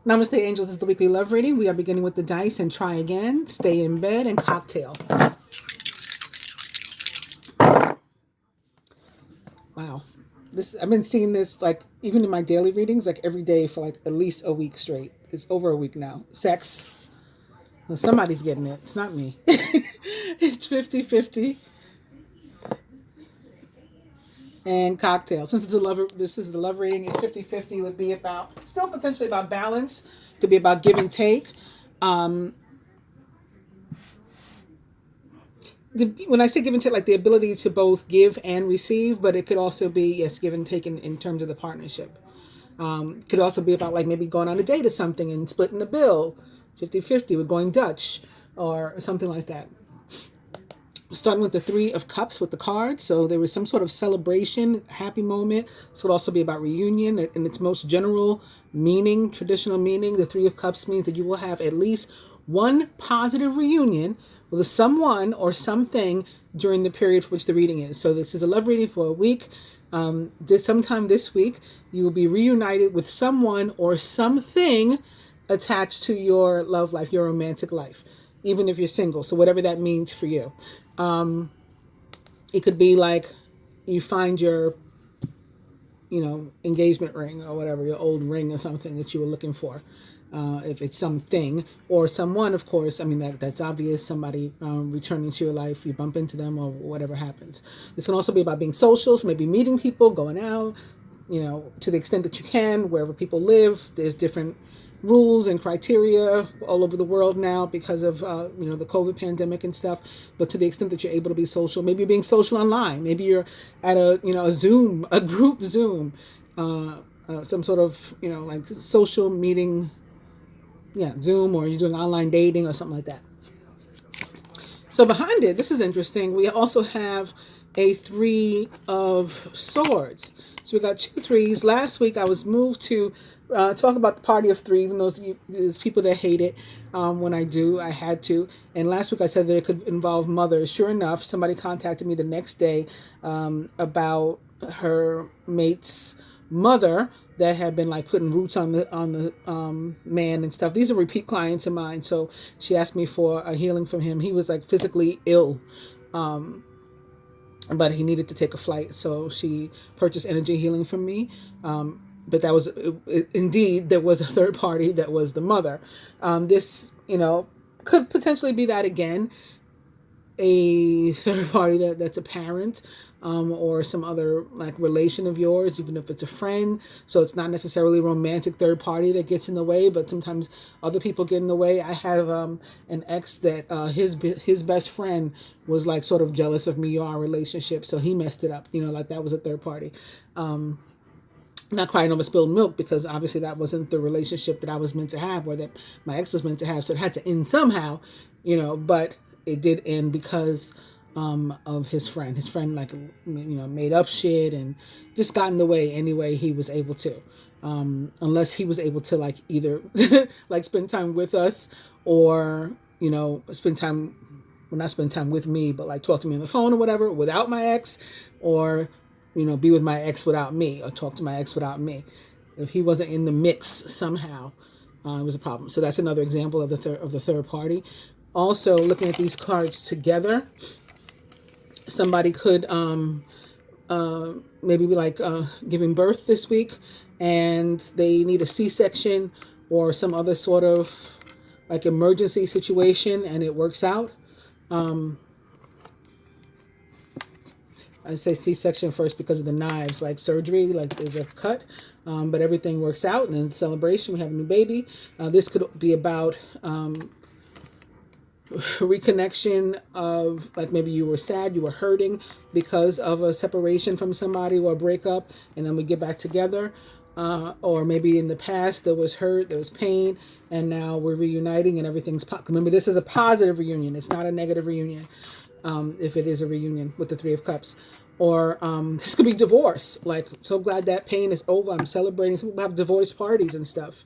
Namaste, angels. This is the weekly love reading. We are beginning with the dice and try again. Stay in bed and cocktail. Wow. I've been seeing this like even in my daily readings, like every day for like at least a week straight. It's over a week now. Sex. Well, somebody's getting it. It's not me. It's 50-50. And cocktail. Since it's a love, this is the love reading. 50-50 would be about, still potentially about balance. Could be about give and take. When I say give and take, like the ability to both give and receive, but it could also be, yes, give and take in terms of the partnership. Could also be about like maybe going on a date or something and splitting the bill, 50-50 with going Dutch or something like that. Starting with the Three of Cups with the cards. So there was some sort of celebration, happy moment. This could also be about reunion in its most general meaning, traditional meaning. The Three of Cups means that you will have at least one positive reunion with someone or something during the period for which the reading is. So this is a love reading for a week. Sometime this week, you will be reunited with someone or something attached to your love life, your romantic life, even if you're single. So whatever that means for you. It could be like you find your, engagement ring or whatever, your old ring or something that you were looking for. If it's something or someone, of course, I mean, that's obvious. Somebody returning to your life, you bump into them or whatever happens. This can also be about being social, so maybe meeting people, going out, to the extent that you can, wherever people live. There's different rules and criteria all over the world now because of the COVID pandemic and stuff. But to the extent that you're able to be social, maybe you're being social online, maybe you're at a group Zoom, some sort of like social meeting, Zoom, or you're doing online dating or something like that. So behind it, this is interesting. We also have a Three of Swords. So we got two threes. Last week I was moved to talk about the party of three, even though there's people that hate it when I do. I had to. And last week I said that it could involve mothers. Sure enough, somebody contacted me the next day about her mate's mother that had been like putting roots on the man and stuff. These are repeat clients of mine. So she asked me for a healing from him. He was like physically ill. But he needed to take a flight, so she purchased energy healing from me. But that was indeed, there was a third party that was the mother. This could potentially be that again, a third party that's a parent, or some other like relation of yours, even if it's a friend. So it's not necessarily a romantic third party that gets in the way, but sometimes other people get in the way. I have an ex that his best friend was like sort of jealous of me or our relationship, so he messed it up. Like that was a third party. Not crying over spilled milk, because obviously that wasn't the relationship that I was meant to have, or that my ex was meant to have. So it had to end somehow, but it did end because of his friend. His friend made up shit and just got in the way any way he was able to. Unless he was able to like either like spend time with us, or spend time, well, not spend time with me, but like talk to me on the phone or whatever without my ex, or be with my ex without me, or talk to my ex without me. If he wasn't in the mix somehow, it was a problem. So that's another example of the third party. Also, looking at these cards together, somebody could maybe be like giving birth this week, and they need a C-section or some other sort of like emergency situation, and it works out. I say C-section first because of the knives, like surgery, like there's a cut, but everything works out, and then celebration, we have a new baby. This could be about reconnection of, like, maybe you were sad, you were hurting because of a separation from somebody or a breakup, and then we get back together. Or maybe in the past there was hurt, there was pain, and now we're reuniting and everything's remember, this is a positive reunion. It's not a negative reunion. If it is a reunion with the Three of Cups. Or this could be divorce. Like, so glad that pain is over. I'm celebrating. Some people have divorce parties and stuff.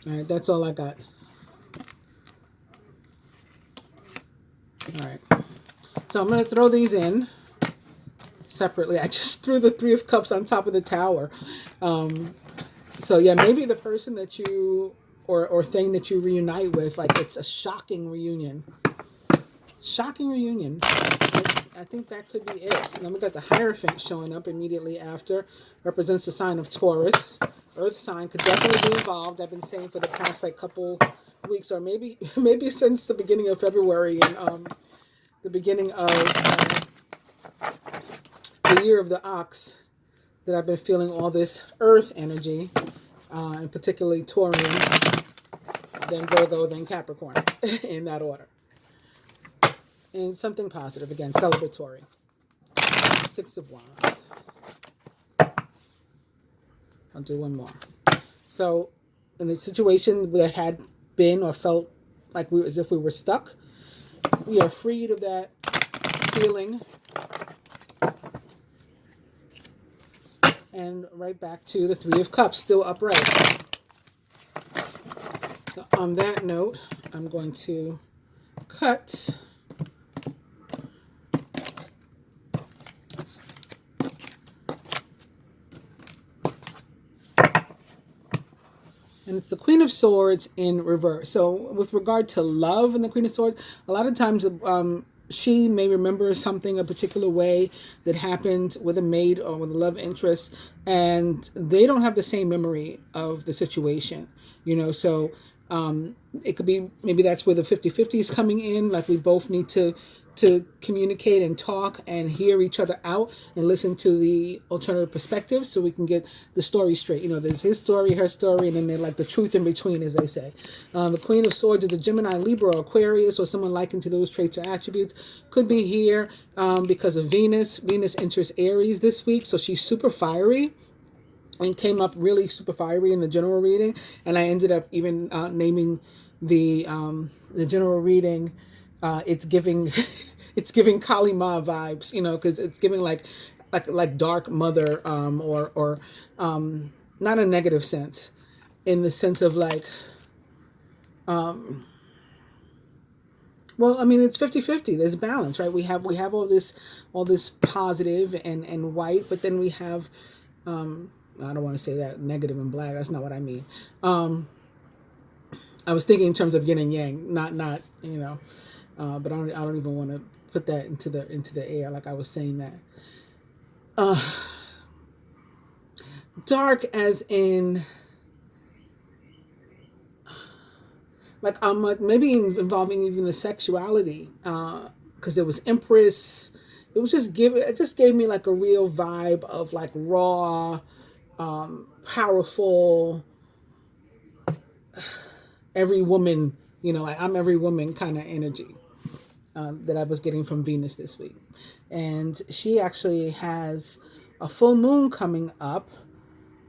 All right, that's all I got. All right. So I'm going to throw these in. separately. I just threw the Three of Cups on top of the Tower. So yeah, maybe the person that you or thing that you reunite with, like it's a shocking reunion. Shocking reunion. I think that could be it. And then we got the Hierophant showing up immediately after. Represents the sign of Taurus. Earth sign could definitely be involved. I've been saying for the past like couple weeks, or maybe since the beginning of February and the beginning of the year of the ox, that I've been feeling all this Earth energy, and particularly Taurian, then Virgo, then Capricorn, in that order. And something positive, again, celebratory. Six of Wands. I'll do one more. So, in the situation that had been or felt like as if we were stuck, we are freed of that feeling. And right back to the Three of Cups, still upright. So on that note, I'm going to cut. And it's the Queen of Swords in reverse. So with regard to love and the Queen of Swords, a lot of times she may remember something a particular way that happened with a mate or with a love interest, and they don't have the same memory of the situation, so it could be, maybe that's where the 50-50 is coming in. Like we both need to communicate and talk and hear each other out and listen to the alternative perspectives so we can get the story straight. There's his story, her story, and then they're like the truth in between, as they say. The Queen of Swords is a Gemini, Libra, Aquarius, or someone likened to those traits or attributes. Could be here because of Venus. Venus enters Aries this week, so she's super fiery and came up really super fiery in the general reading. And I ended up even naming the general reading. It's giving it's giving Kali Ma vibes, because it's giving like dark mother, or not a negative sense, in the sense of like, well, I mean, it's 50-50. There's balance, right? We have all this positive and white, but then we have, I don't want to say that negative and black. That's not what I mean. I was thinking in terms of yin and yang, not but I don't even want to put that into the air like I was saying that. Dark as in like maybe involving even the sexuality, because there was Empress. It just gave me like a real vibe of like raw, powerful, every woman, like I'm every woman kind of energy. That I was getting from Venus this week. And she actually has a full moon coming up.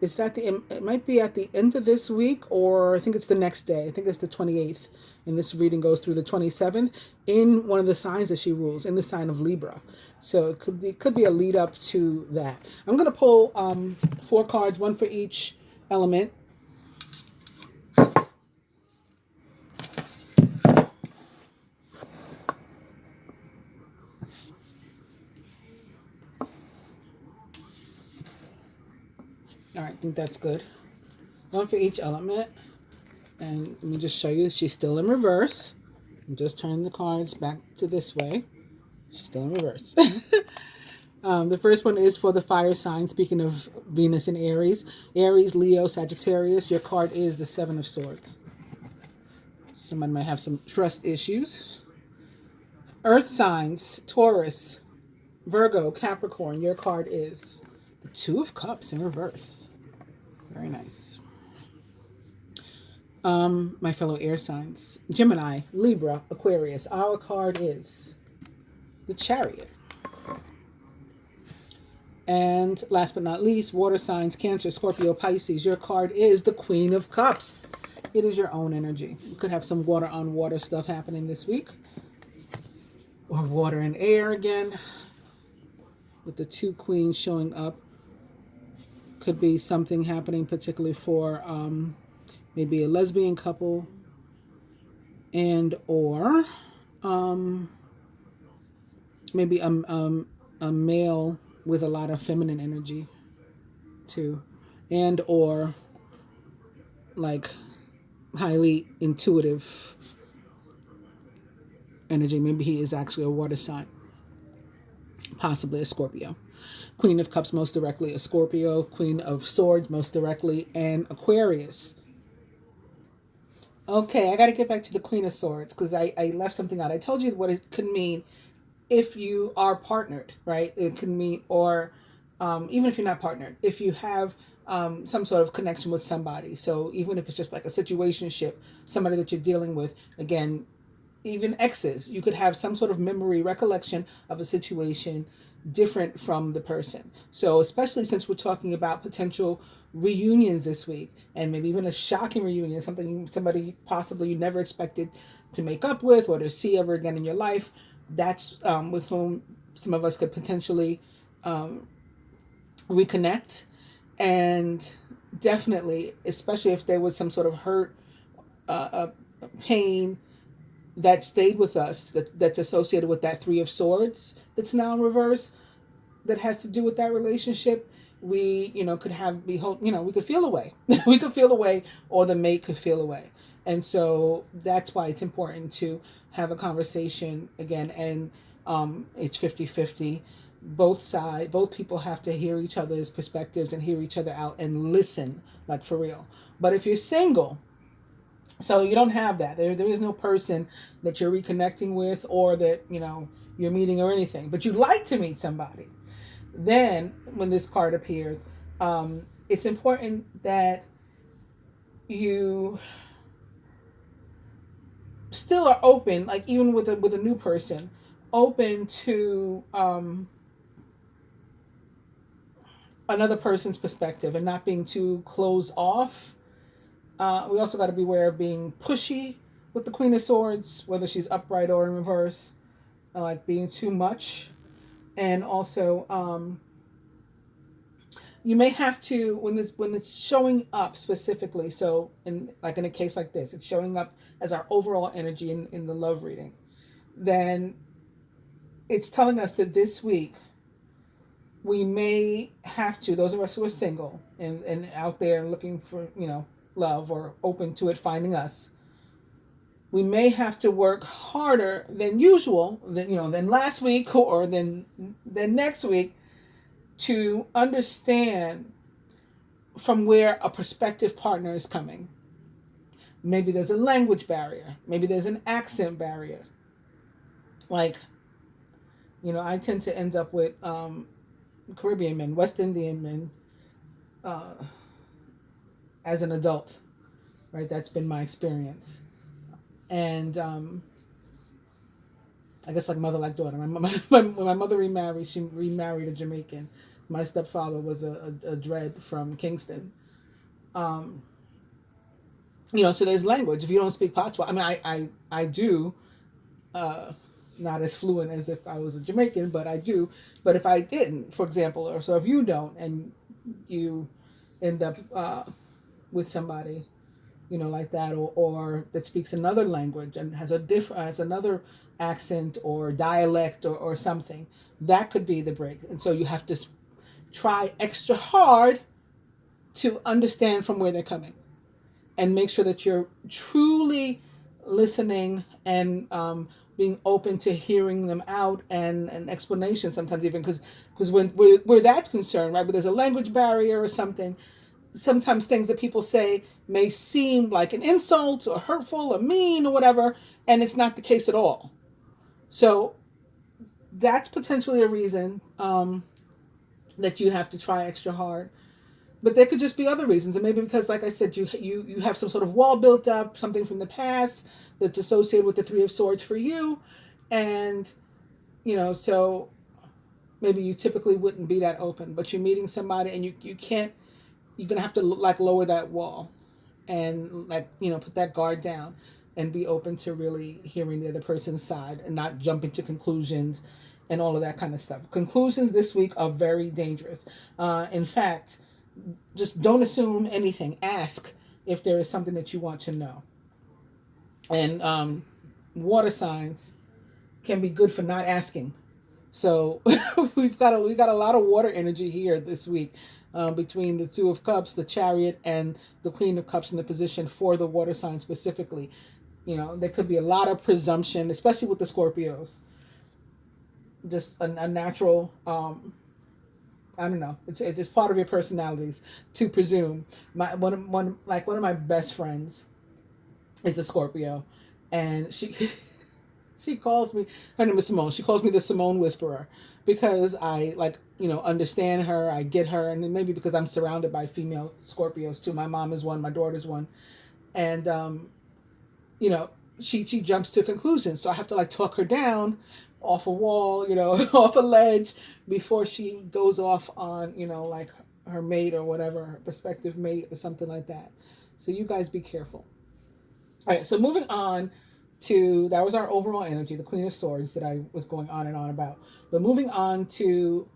It might be at the end of this week, or I think it's the next day. I think it's the 28th. And this reading goes through the 27th in one of the signs that she rules, in the sign of Libra. So it could be a lead up to that. I'm going to pull 4 cards, one for each element. All right, I think that's good. One for each element. And let me just show you, she's still in reverse. I'm just turning the cards back to this way. She's still in reverse. The first one is for the fire sign, speaking of Venus and Aries. Aries, Leo, Sagittarius. Your card is the Seven of Swords. Someone might have some trust issues. Earth signs, Taurus, Virgo, Capricorn. Your card is the Two of Cups in reverse. Very nice. My fellow air signs, Gemini, Libra, Aquarius. Our card is the Chariot. And last but not least, water signs, Cancer, Scorpio, Pisces. Your card is the Queen of Cups. It is your own energy. You could have some water on water stuff happening this week. Or water and air again. With the 2 queens showing up. Could be something happening particularly for maybe a lesbian couple, and or maybe a male with a lot of feminine energy too, and or like highly intuitive energy. Maybe he is actually a water sign, possibly a Scorpio. Queen of Cups most directly a Scorpio, Queen of Swords most directly an Aquarius. Okay, I got to get back to the Queen of Swords because I left something out. I told you what it could mean if you are partnered, right? It can mean, or even if you're not partnered, if you have some sort of connection with somebody. So even if it's just like a situationship, somebody that you're dealing with, again, even exes, you could have some sort of memory recollection of a situation different from the person. So especially since we're talking about potential reunions this week, and maybe even a shocking reunion, somebody possibly you never expected to make up with or to see ever again in your life, that's with whom some of us could potentially reconnect. And definitely, especially if there was some sort of hurt, pain that stayed with us, that's associated with that Three of Swords that's now in reverse, that has to do with that relationship, we, could have, we could feel away. We could feel away, or the mate could feel away. And so that's why it's important to have a conversation again. And it's 50-50. Both people have to hear each other's perspectives and hear each other out and listen, like for real. But if you're single, so you don't have that. There is no person that you're reconnecting with, or that, you're meeting or anything. But you'd like to meet somebody. Then when this card appears, it's important that you still are open, like even with a new person, open to another person's perspective and not being too closed off. We also got to be aware of being pushy with the Queen of Swords, whether she's upright or in reverse, like being too much. And also, you may have to, when it's showing up specifically. So in a case like this, it's showing up as our overall energy in the love reading. Then it's telling us that this week we may have to, those of us who are single and out there looking for, love, or open to it finding us, we may have to work harder than usual, than last week, or than next week, to understand from where a prospective partner is coming. Maybe there's a language barrier. Maybe there's an accent barrier. Like, I tend to end up with Caribbean men, West Indian men, as an adult, right? That's been my experience. And I guess like mother, like daughter. When my mother remarried, she remarried a Jamaican. My stepfather was a dread from Kingston. So there's language. If you don't speak patois, I mean, I do, not as fluent as if I was a Jamaican, but I do. But if I didn't, for example, or so if you don't, and you end up with somebody, like that, or that speaks another language and has another accent or dialect, or something, that could be the break. And so you have to try extra hard to understand from where they're coming, and make sure that you're truly listening and being open to hearing them out, and an explanation sometimes, even because when where that's concerned, right, where there's a language barrier or something, sometimes things that people say may seem like an insult or hurtful or mean or whatever, and it's not the case at all. So that's potentially a reason that you have to try extra hard. But there could just be other reasons, and maybe because, like I said, you have some sort of wall built up, something from the past that's associated with the Three of Swords for you, and so maybe you typically wouldn't be that open, but you're meeting somebody, and you can't. You're gonna have to lower that wall, and put that guard down, and be open to really hearing the other person's side, and not jumping to conclusions, and all of that kind of stuff. Conclusions this week are very dangerous. In fact, just don't assume anything. Ask if there is something that you want to know. And water signs can be good for not asking, So we've got a lot of water energy here this week, between the Two of Cups, the Chariot, and the Queen of Cups in the position for the water sign specifically. You know, there could be a lot of presumption, especially with the Scorpios. Just a natural, I don't know. It's just part of your personalities to presume. One of my best friends is a Scorpio, and she she calls me. Her name is Simone. She calls me the Simone Whisperer because I understand her. I get her, and maybe because I'm surrounded by female Scorpios too. My mom is one. My daughter's one, and you know, she jumps to conclusions. So I have to like talk her down off a wall, off a ledge before she goes off on, like her mate or whatever, her prospective mate or something like that. So you guys be careful. All right, so moving on to, that was our overall energy, the Queen of Swords that I was going on and on about. But moving on to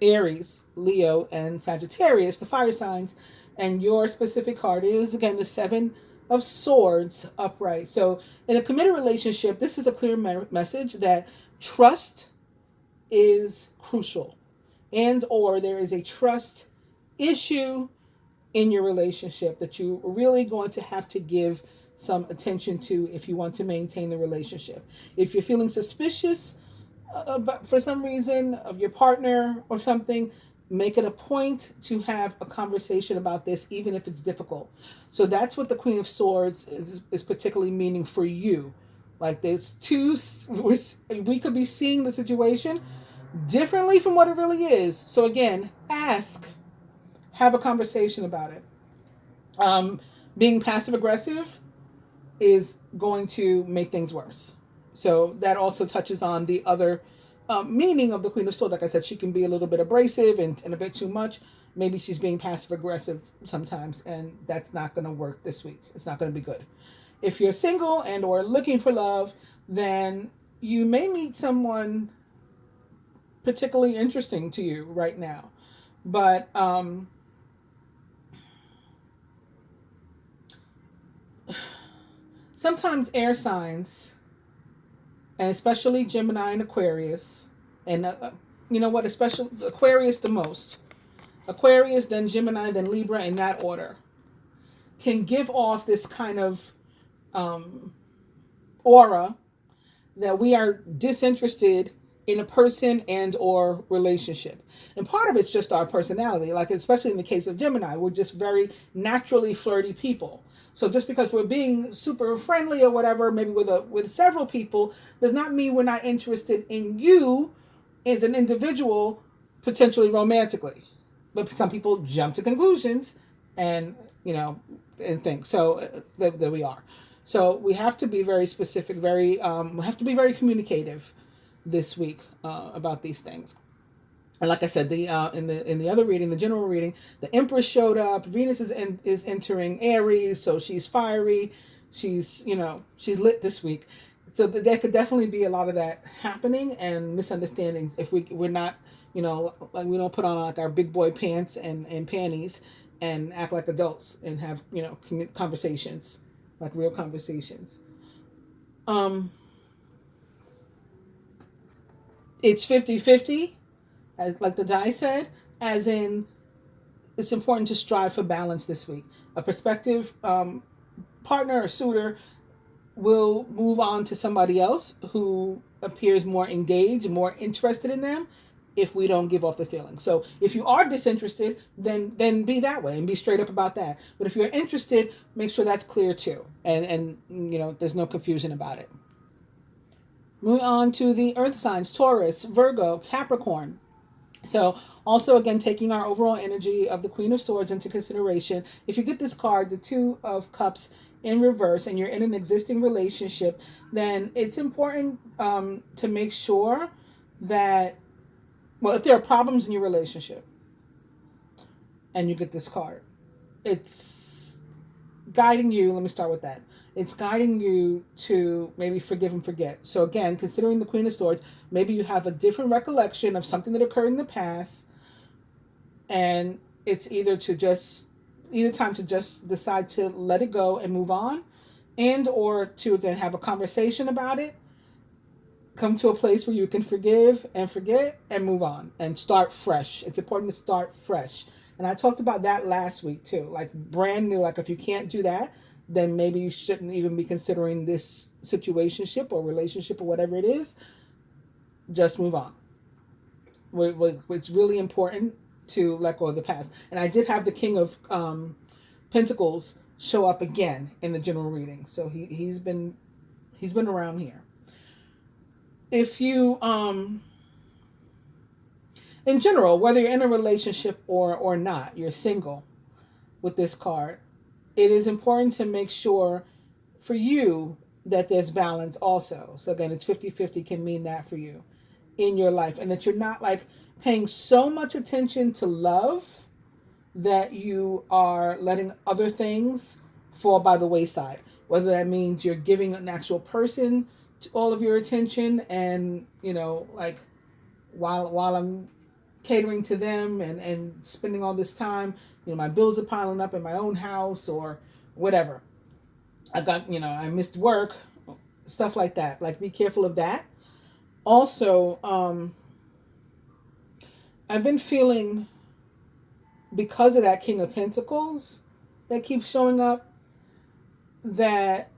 Aries, Leo, and Sagittarius, the fire signs, and your specific card is again the Seven of Swords upright. So in a committed relationship, this is a clear message that trust is crucial, and or there is a trust issue in your relationship that you're really going to have to give some attention to if you want to maintain the relationship. If you're feeling suspicious about, for some reason, of your partner or something, make it a point to have a conversation about this, even if it's difficult. So that's what the Queen of Swords is particularly meaning for you. Like there's two, we could be seeing the situation differently from what it really is. So again, ask, have a conversation about it. Being passive aggressive is going to make things worse. So that also touches on the other meaning of the Queen of Swords. Like I said, she can be a little bit abrasive and a bit too much. Maybe she's being passive aggressive sometimes, and that's not going to work this week. It's not going to be good. If you're single and or looking for love, then you may meet someone particularly interesting to you right now. But sometimes air signs, and especially Gemini and Aquarius, and you know what, especially Aquarius the most. Aquarius, then Gemini, then Libra, in that order, can give off this kind of aura that we are disinterested in a person and or relationship. And part of it's just our personality. Like, especially in the case of Gemini, we're just very naturally flirty people. So just because we're being super friendly or whatever, maybe with several people, does not mean we're not interested in you as an individual, potentially romantically. But some people jump to conclusions and, and think. So there we are. So we have to be very specific, we have to be very communicative this week about these things. And like I said, in the other reading, the general reading, the Empress showed up. Venus is entering Aries, so she's fiery. She's lit this week. So there could definitely be a lot of that happening and misunderstandings if we're not, like we don't put on like our big boy pants and panties and act like adults and have conversations, like real conversations. It's 50-50. As like the die said, as in it's important to strive for balance this week. A prospective partner or suitor will move on to somebody else who appears more engaged, more interested in them if we don't give off the feeling. So if you are disinterested, then be that way and be straight up about that. But if you're interested, make sure that's clear too. And there's no confusion about it. Moving on to the earth signs, Taurus, Virgo, Capricorn. So also, again, taking our overall energy of the Queen of Swords into consideration, if you get this card, the Two of Cups in reverse, and you're in an existing relationship, then it's important to make sure that, well, if there are problems in your relationship and you get this card, it's guiding you. Let me start with that. It's guiding you to maybe forgive and forget. So again, considering the Queen of Swords, maybe you have a different recollection of something that occurred in the past, and it's either time to just decide to let it go and move on, and or to again have a conversation about it. come to a place where you can forgive and forget and move on and start fresh. It's important to start fresh. And I talked about that last week too. Like brand new, like if you can't do that, then maybe you shouldn't even be considering this situationship or relationship or whatever it is. Just move on. It's really important to let go of the past. And I did have the King of Pentacles show up again in the general reading. So he's been around here. If you in general, whether you're in a relationship or not, you're single with this card, it is important to make sure for you that there's balance also. So again, it's 50-50 can mean that for you in your life, and that you're not like paying so much attention to love that you are letting other things fall by the wayside. Whether that means you're giving an actual person all of your attention, and like while I'm catering to them and spending all this time, my bills are piling up in my own house or whatever. I missed work, stuff like that. Like, be careful of that. Also, I've been feeling, because of that King of Pentacles that keeps showing up, that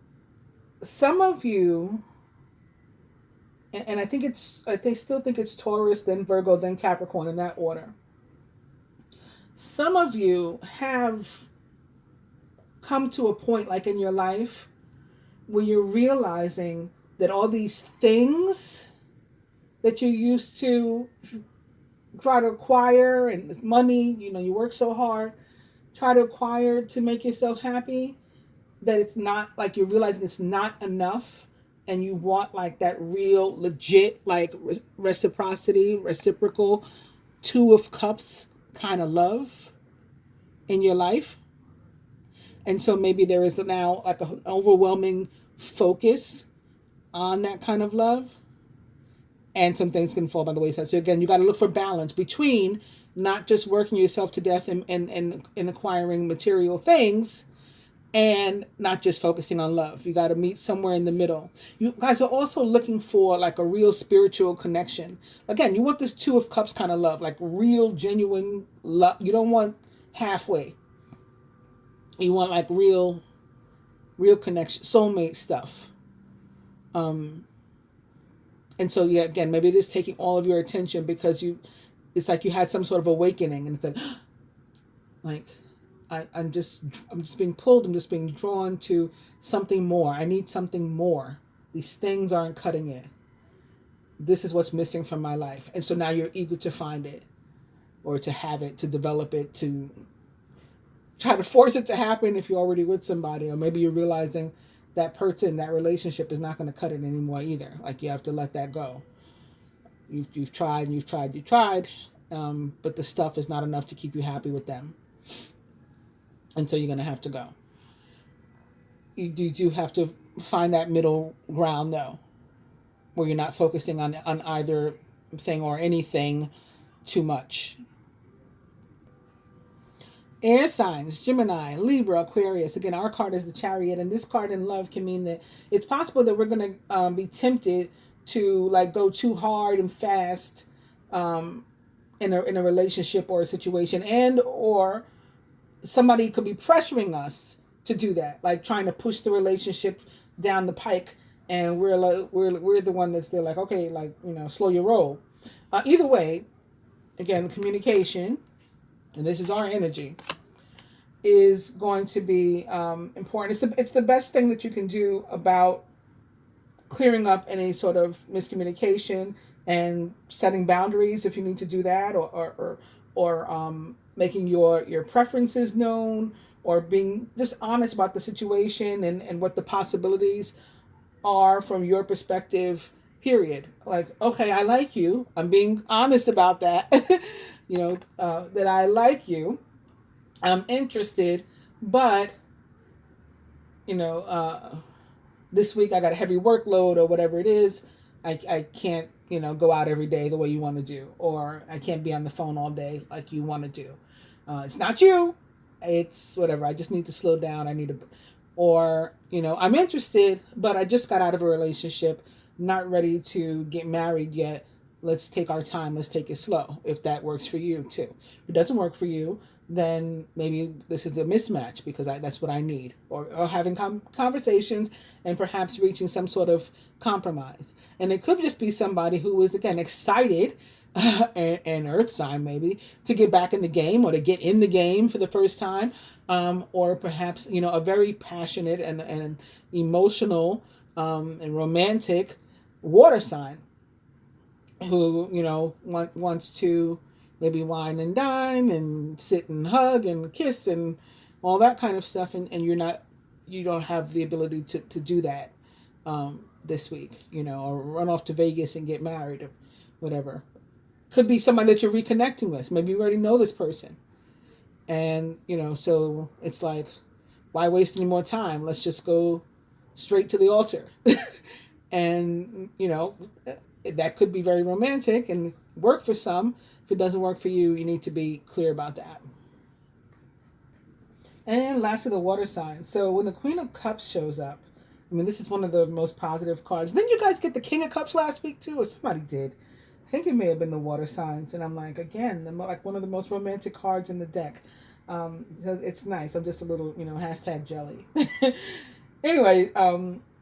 some of you, and I still think it's Taurus, then Virgo, then Capricorn, in that order. Some of you have come to a point, like in your life, where you're realizing that all these things that you used to try to acquire, and money, you work so hard, try to acquire to make yourself happy, that it's not, like, you're realizing it's not enough. And you want like that real legit, like reciprocal 2 of Cups kind of love in your life. And so maybe there is now like an overwhelming focus on that kind of love, and some things can fall by the wayside. So again, you got to look for balance between not just working yourself to death and acquiring material things, and not just focusing on love. You got to meet somewhere in the middle. You guys are also looking for like a real spiritual connection. Again, you want this 2 of Cups kind of love, like real, genuine love. You don't want halfway. You want like real connection, soulmate stuff. And so, yeah, again, maybe it is taking all of your attention because it's like you had some sort of awakening, and it's like, I'm just being pulled. I'm just being drawn to something more. I need something more. These things aren't cutting it. This is what's missing from my life. And so now you're eager to find it, or to have it, to develop it, to try to force it to happen if you're already with somebody. Or maybe you're realizing that person, that relationship is not going to cut it anymore either. Like, you have to let that go. You've tried and you've tried, but the stuff is not enough to keep you happy with them. And so you're going to have to go. You do have to find that middle ground, though, where you're not focusing on either thing or anything too much. Air signs, Gemini, Libra, Aquarius. Again, our card is the Chariot, and this card in love can mean that it's possible that we're going to be tempted to like go too hard and fast in a relationship or a situation, and or somebody could be pressuring us to do that, like trying to push the relationship down the pike, and we're the one that's there, like, okay, like, slow your roll. Either way, again, communication, and this is our energy, is going to be important. It's the best thing that you can do about clearing up any sort of miscommunication and setting boundaries if you need to do that, or making your preferences known, or being just honest about the situation and what the possibilities are from your perspective, period. Like, okay, I like you. I'm being honest about that. That I like you. I'm interested, but, this week I got a heavy workload or whatever it is. I can't, go out every day the way you want to do, or I can't be on the phone all day like you want to do. It's not you. It's whatever. I just need to slow down. I need to, or, I'm interested, but I just got out of a relationship. not ready to get married yet. Let's take our time. Let's take it slow. If that works for you too. If it doesn't work for you, then maybe this is a mismatch because that's what I need. Or having conversations and perhaps reaching some sort of compromise. And it could just be somebody who is, again, excited, an earth sign maybe, to get back in the game or to get in the game for the first time. Or perhaps, a very passionate and emotional and romantic water sign who, wants to maybe wine and dine and sit and hug and kiss and all that kind of stuff. And you don't have the ability to do that this week, or run off to Vegas and get married or whatever. Could be somebody that you're reconnecting with. Maybe you already know this person. And, so it's like, why waste any more time? Let's just go straight to the altar. And, that could be very romantic and work for some. If it doesn't work for you, you need to be clear about that. And lastly, the water sign. So when the Queen of Cups shows up, this is one of the most positive cards. Didn't you guys get the King of Cups last week too? Or somebody did. I think it may have been the water signs. And I'm like, again, like one of the most romantic cards in the deck. So it's nice. I'm just a little, hashtag jelly. Anyway,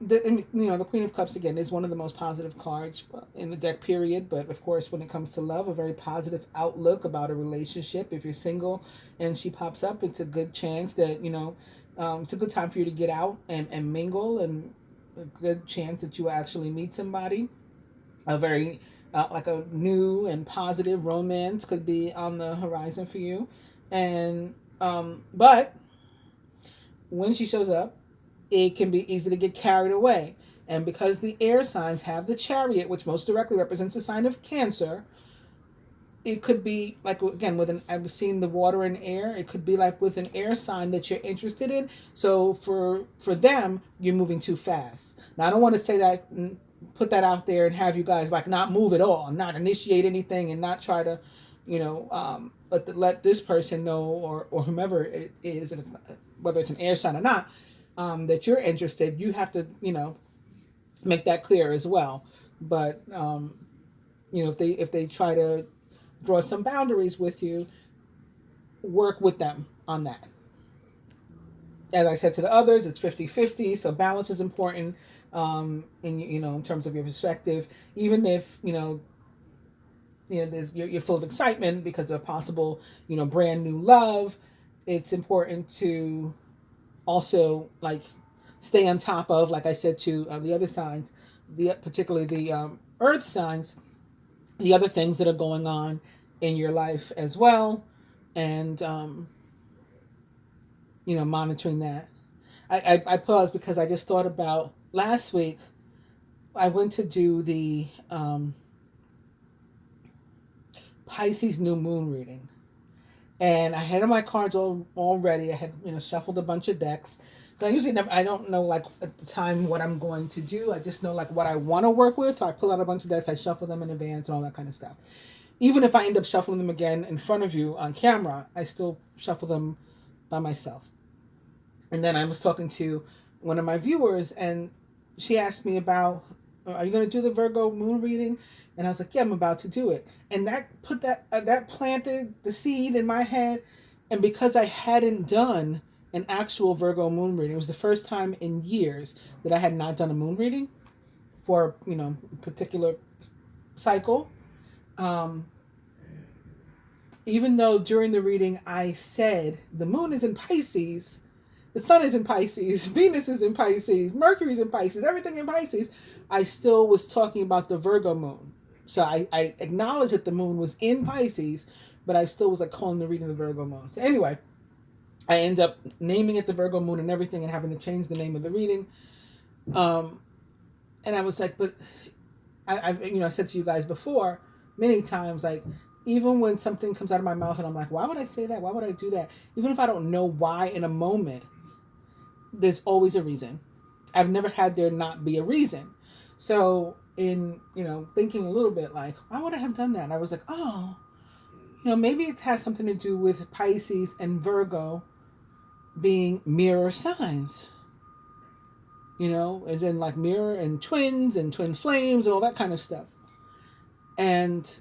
the Queen of Cups, again, is one of the most positive cards in the deck, period. But, of course, when it comes to love, a very positive outlook about a relationship. If you're single and she pops up, it's a good chance that, it's a good time for you to get out and mingle, and a good chance that you will actually meet somebody. A very, like a new and positive romance could be on the horizon for you. And, but when she shows up, it can be easy to get carried away. And because the air signs have the Chariot, which most directly represents the sign of Cancer, it could be like, again, I've seen the water and air. It could be like with an air sign that you're interested in. So for them, you're moving too fast. Now, I don't want to say that, put that out there and have you guys like not move at all, not initiate anything, and not try to, let this person know or whomever it is, whether it's an air sign or not, that you're interested. You have to, make that clear as well. But, if they try to draw some boundaries with you, work with them on that. As I said to the others, it's 50-50, so balance is important, in terms of your perspective. Even if, you're full of excitement because of possible, brand new love, it's important to also like stay on top of, like I said to the other signs, particularly the earth signs, the other things that are going on in your life as well, and monitoring that. I paused because I just thought about last week. I went to do the Pisces new moon reading. And I had my cards all ready. I had, shuffled a bunch of decks. I usually I don't know, like, at the time what I'm going to do. I just know, like, what I want to work with. So I pull out a bunch of decks. I shuffle them in advance and all that kind of stuff. Even if I end up shuffling them again in front of you on camera, I still shuffle them by myself. And then I was talking to one of my viewers, and she asked me about, are you going to do the Virgo moon reading? And I was like, yeah, I'm about to do it. And that planted the seed in my head. And because I hadn't done an actual Virgo moon reading, it was the first time in years that I had not done a moon reading for, a particular cycle. Even though during the reading I said the moon is in Pisces, the sun is in Pisces, Venus is in Pisces, Mercury's in Pisces, everything in Pisces, I still was talking about the Virgo moon. So I acknowledged that the moon was in Pisces, but I still was like calling the reading the Virgo moon. So anyway, I end up naming it the Virgo moon and everything, and having to change the name of the reading. And I was like, but I said to you guys before many times, like, even when something comes out of my mouth and I'm like, why would I say that? Why would I do that? Even if I don't know why in a moment, there's always a reason. I've never had there not be a reason. So in, thinking a little bit like, why would I have done that? And I was like, oh, maybe it has something to do with Pisces and Virgo being mirror signs. as in like mirror and twins and twin flames and all that kind of stuff. And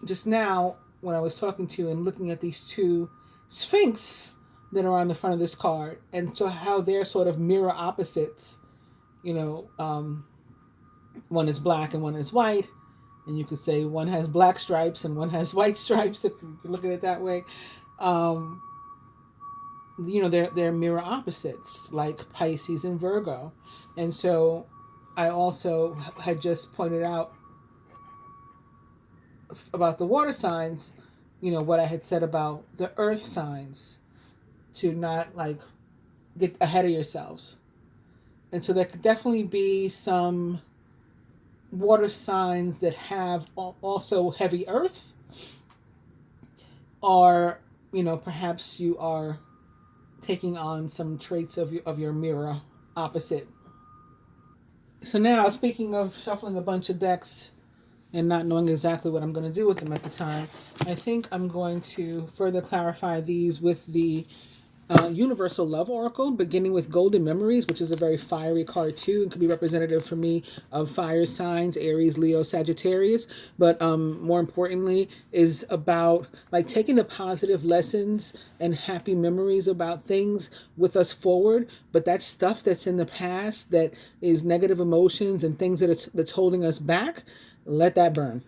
just now, when I was talking to you and looking at these two sphinx that are on the front of this card, and so how they're sort of mirror opposites, one is black and one is white, and you could say one has black stripes and one has white stripes if you look at it that way. They're mirror opposites, like Pisces and Virgo. And so I also had just pointed out about the water signs, what I had said about the earth signs, to not like get ahead of yourselves. And so there could definitely be some water signs that have also heavy earth, or perhaps you are taking on some traits of your mirror opposite. So now, speaking of shuffling a bunch of decks and not knowing exactly what I'm going to do with them at the time, I think I'm going to further clarify these with the Universal Love Oracle, beginning with Golden Memories, which is a very fiery card too, and could be representative for me of fire signs, Aries, Leo, Sagittarius. But more importantly, is about like taking the positive lessons and happy memories about things with us forward. But that stuff that's in the past, that is negative emotions and things that's holding us back, let that burn.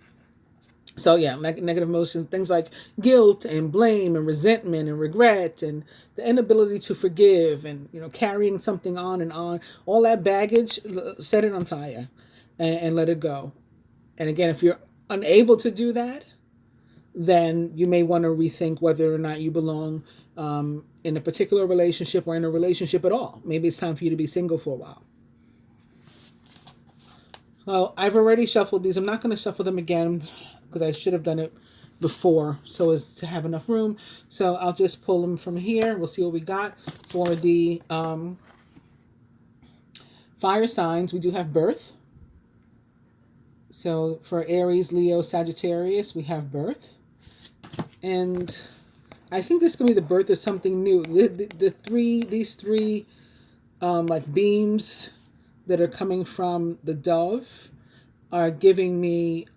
So yeah, negative emotions, things like guilt and blame and resentment and regret and the inability to forgive and, carrying something on and on, all that baggage, set it on fire and let it go. And again, if you're unable to do that, then you may want to rethink whether or not you belong in a particular relationship or in a relationship at all. Maybe it's time for you to be single for a while. Well, I've already shuffled these. I'm not going to shuffle them again because I should have done it before so as to have enough room. So I'll just pull them from here. We'll see what we got for the fire signs. We do have birth. So for Aries, Leo, Sagittarius, we have birth. And I think this could be the birth of something new. These three like beams that are coming from the dove are giving me,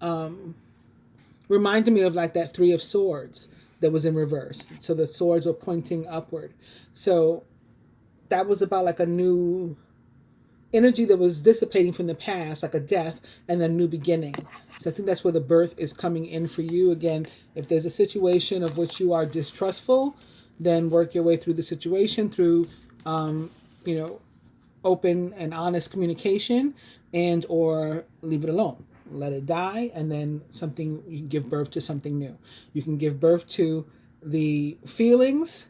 reminding me of like that Three of Swords that was in reverse. So the swords were pointing upward. So that was about like a new energy that was dissipating from the past, like a death and a new beginning. So I think that's where the birth is coming in for you. Again, if there's a situation of which you are distrustful, then work your way through the situation through, open and honest communication, and or leave it alone. Let it die, and then you can give birth to something new. You can give birth to the feelings,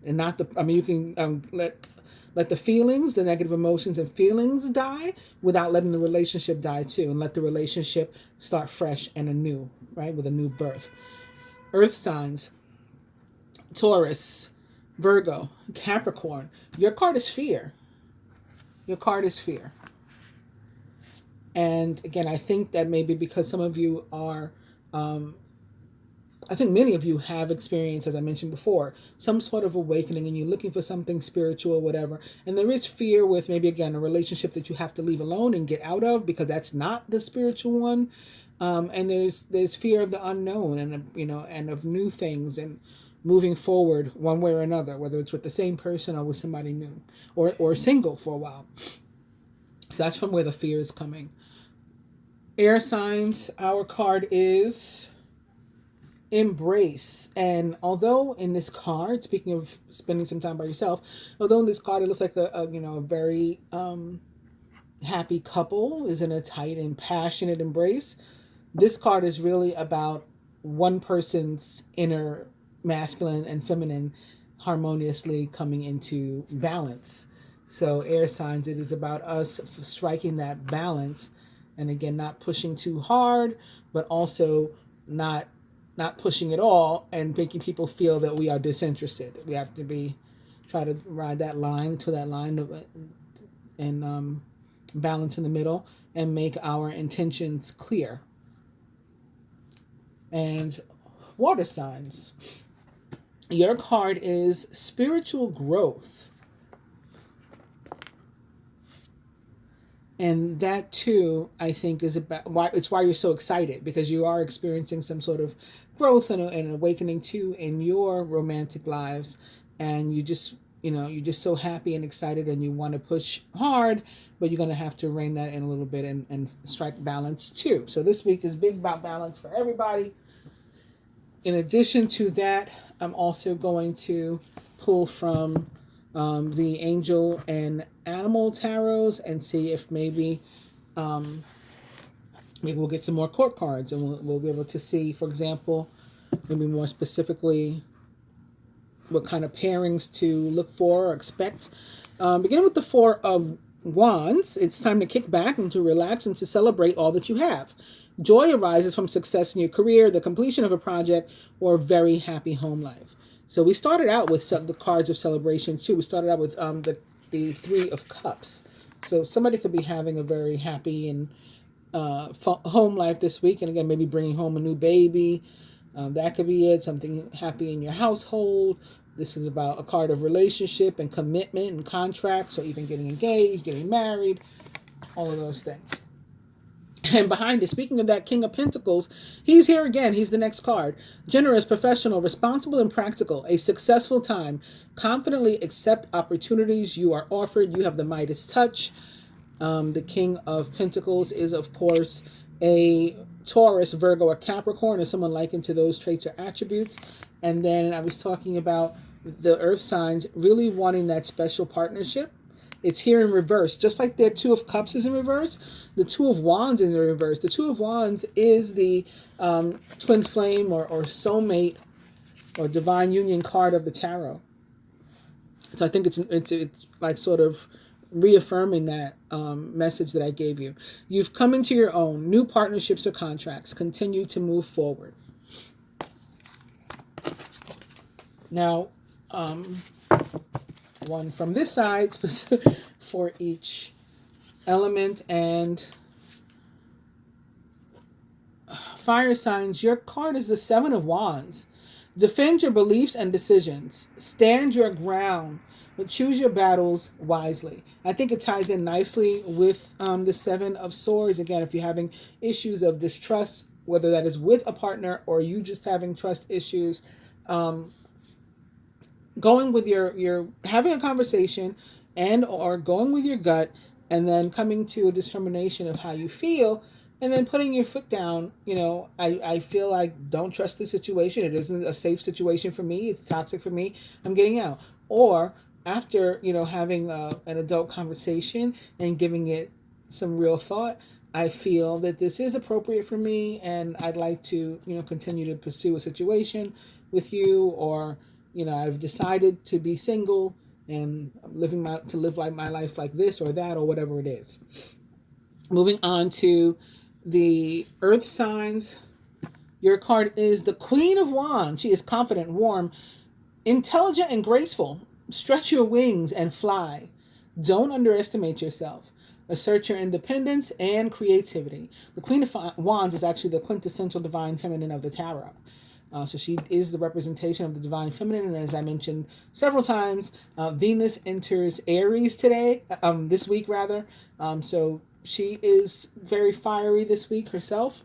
and not you can let the feelings, the negative emotions and feelings die without letting the relationship die too, and let the relationship start fresh and anew, right, with a new birth. Earth signs: Taurus, Virgo, Capricorn. Your card is fear. Your card is fear. And again, I think that maybe because some of you are, I think many of you have experienced, as I mentioned before, some sort of awakening, and you're looking for something spiritual or whatever. And there is fear with maybe, again, a relationship that you have to leave alone and get out of because that's not the spiritual one. And there's fear of the unknown and, and of new things and moving forward one way or another, whether it's with the same person or with somebody new or single for a while. So that's from where the fear is coming. Air signs, our card is embrace. And although in this card, speaking of spending some time by yourself, although in this card it looks like a very happy couple is in a tight and passionate embrace, this card is really about one person's inner masculine and feminine harmoniously coming into balance. So air signs, it is about us striking that balance, and again, not pushing too hard, but also not pushing at all and making people feel that we are disinterested. We have to try to ride that line to that line and balance in the middle and make our intentions clear. And water signs, your card is spiritual growth. And that too, I think, is about why you're so excited, because you are experiencing some sort of growth and awakening too in your romantic lives, and you're just so happy and excited, and you want to push hard, but you're going to have to rein that in a little bit and strike balance too. So this week is big about balance for everybody. In addition to that, I'm also going to pull from the angel and animal tarots and see if maybe we'll get some more court cards, and we'll be able to see, for example, maybe more specifically what kind of pairings to look for or expect. Beginning with the Four of Wands, it's time to kick back and to relax and to celebrate all that you have. Joy arises from success in your career, the completion of a project, or a very happy home life. So we started out with the cards of celebration too. We started out with the Three of Cups. So somebody could be having a very happy and home life this week, and again, maybe bringing home a new baby. That could be it. Something happy in your household. This is about a card of relationship and commitment and contracts, or even getting engaged, getting married, all of those things. And behind it, speaking of that King of Pentacles, he's here again. He's the next card. Generous, professional, responsible, and practical. A successful time. Confidently accept opportunities you are offered. You have the Midas touch. The King of Pentacles is, of course, a Taurus, Virgo, or Capricorn, or someone likened to those traits or attributes. And then I was talking about the earth signs really wanting that special partnership. It's here in reverse. Just like their Two of Cups is in reverse, the Two of Wands is in reverse. The Two of Wands is the twin flame or soulmate or divine union card of the tarot. So I think it's like sort of reaffirming that message that I gave you. You've come into your own. New partnerships or contracts. Continue to move forward. Now, one from this side for each element. And fire signs, your card is the Seven of Wands. Defend your beliefs and decisions. Stand your ground, but choose your battles wisely. I think it ties in nicely with the Seven of Swords. Again, if you're having issues of distrust, whether that is with a partner or you just having trust issues, going with your having a conversation and or going with your gut, and then coming to a determination of how you feel, and then putting your foot down. I feel like don't trust the situation. It isn't a safe situation for me. It's toxic for me. I'm getting out. Or after, having an adult conversation and giving it some real thought, I feel that this is appropriate for me, and I'd like to, continue to pursue a situation with you, or I've decided to be single and live my life like this or that or whatever it is. Moving on to the earth signs, your card is the Queen of Wands. She is confident, warm, intelligent, and graceful. Stretch your wings and fly. Don't underestimate yourself. Assert your independence and creativity. The Queen of Wands is actually the quintessential divine feminine of the tarot. So she is the representation of the divine feminine, and as I mentioned several times, Venus enters Aries this week rather. So she is very fiery this week herself.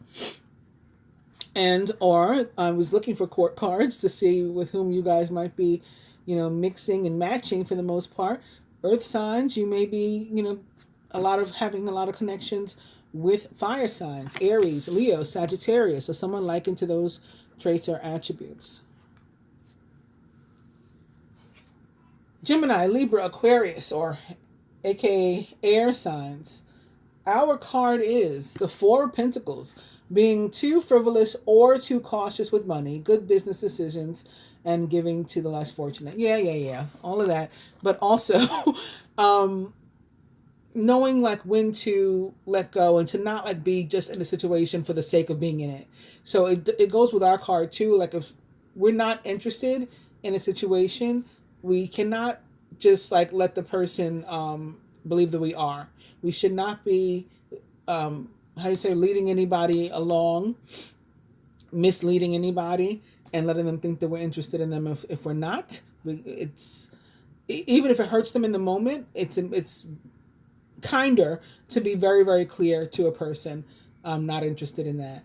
Or I was looking for court cards to see with whom you guys might be, mixing and matching for the most part. Earth signs, you may be, having a lot of connections with fire signs, Aries, Leo, Sagittarius, or someone likened to those traits or attributes. Gemini, Libra, Aquarius, or aka air signs. Our card is the Four of Pentacles. Being too frivolous or too cautious with money, good business decisions, and giving to the less fortunate. Yeah. All of that. But also knowing when to let go and to not be just in a situation for the sake of being in it. So it goes with our card too. If we're not interested in a situation, we cannot just let the person believe that we are. We should not be leading anybody along, misleading anybody, and letting them think that we're interested in them if we're not. It's even if it hurts them in the moment, it's kinder to be very, very clear to a person, I'm not interested in that.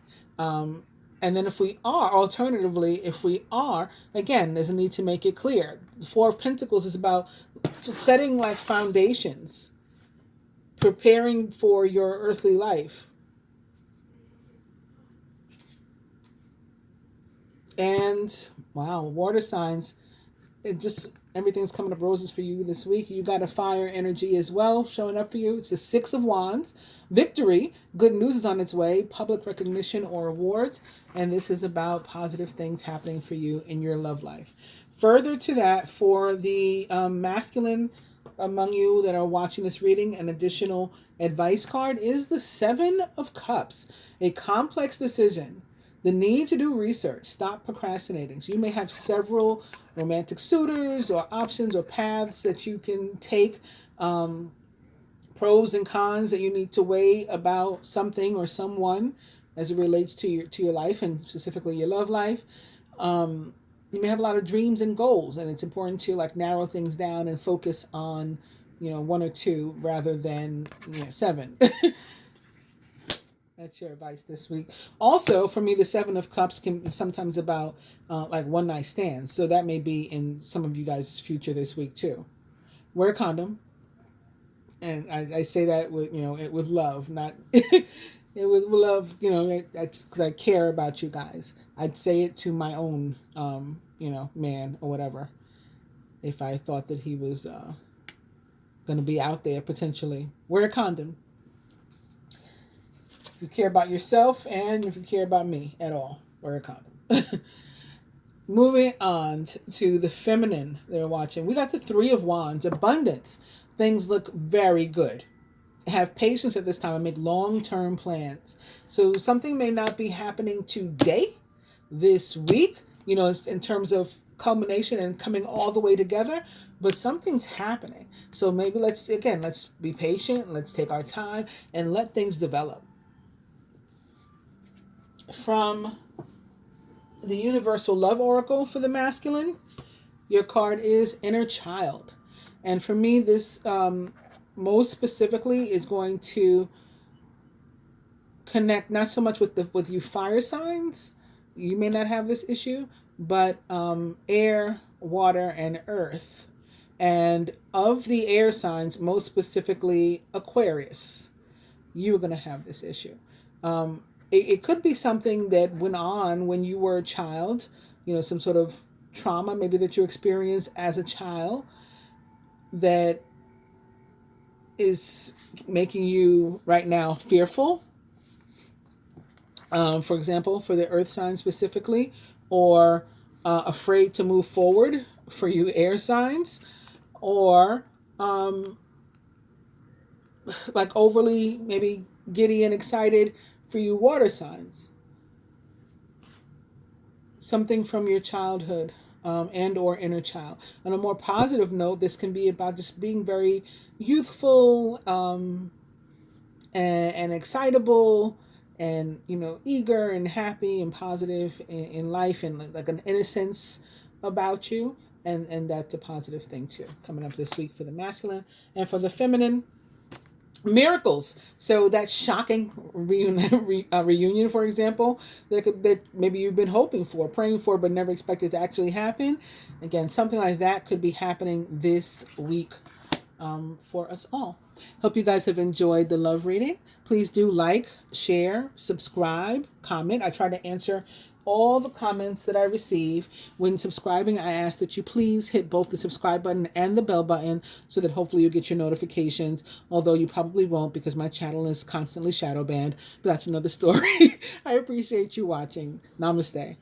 And then if we are, alternatively, if we are, again, there's a need to make it clear. The Four of Pentacles is about setting like foundations, preparing for your earthly life. And wow, water signs, it just, everything's coming up roses for you this week. You got a fire energy as well showing up for you. It's the Six of Wands. Victory, good news is on its way, public recognition or awards. And this is about positive things happening for you in your love life. Further to that, for the masculine among you that are watching this reading, an additional advice card is the Seven of Cups, a complex decision. The need to do research. Stop procrastinating. So you may have several romantic suitors or options or paths that you can take, pros and cons that you need to weigh about something or someone as it relates to your life, and specifically your love life. You may have a lot of dreams and goals, and it's important to like narrow things down and focus on, one or two rather than, seven. That's your advice this week. Also, for me, the Seven of Cups can be sometimes about like one night stands. So that may be in some of you guys' future this week too. Wear a condom. And I say that with, with love, not with love, because I care about you guys. I'd say it to my own, man or whatever, if I thought that he was going to be out there potentially. Wear a condom. If you care about yourself and if you care about me at all, wear a condom. Moving on to the feminine they're watching. We got the Three of Wands, abundance. Things look very good. Have patience at this time and make long-term plans. So something may not be happening today, this week, in terms of culmination and coming all the way together, but something's happening. So maybe let's be patient. Let's take our time and let things develop. From the Universal Love Oracle for the masculine, your card is Inner Child. And for me, this most specifically is going to connect not so much with you fire signs. You may not have this issue, but air, water, and earth. And of the air signs, most specifically Aquarius, you are going to have this issue. It could be something that went on when you were a child, some sort of trauma maybe that you experienced as a child that is making you right now fearful. For example, for the earth sign specifically, or afraid to move forward for you air signs, or like overly maybe giddy and excited for you water signs. Something from your childhood and or inner child. On a more positive note, this can be about just being very youthful and excitable and, eager and happy and positive in life, and like an innocence about you. And that's a positive thing too, coming up this week for the masculine. And for the feminine, miracles. So that shocking reunion, for example, that maybe you've been hoping for, praying for, but never expected to actually happen. Again, something like that could be happening this week for us all. Hope you guys have enjoyed the love reading. Please do like, share, subscribe, comment. I try to answer all the comments that I receive. When subscribing, I ask that you please hit both the subscribe button and the bell button so that hopefully you get your notifications, although you probably won't because my channel is constantly shadow banned, but that's another story. I appreciate you watching. Namaste.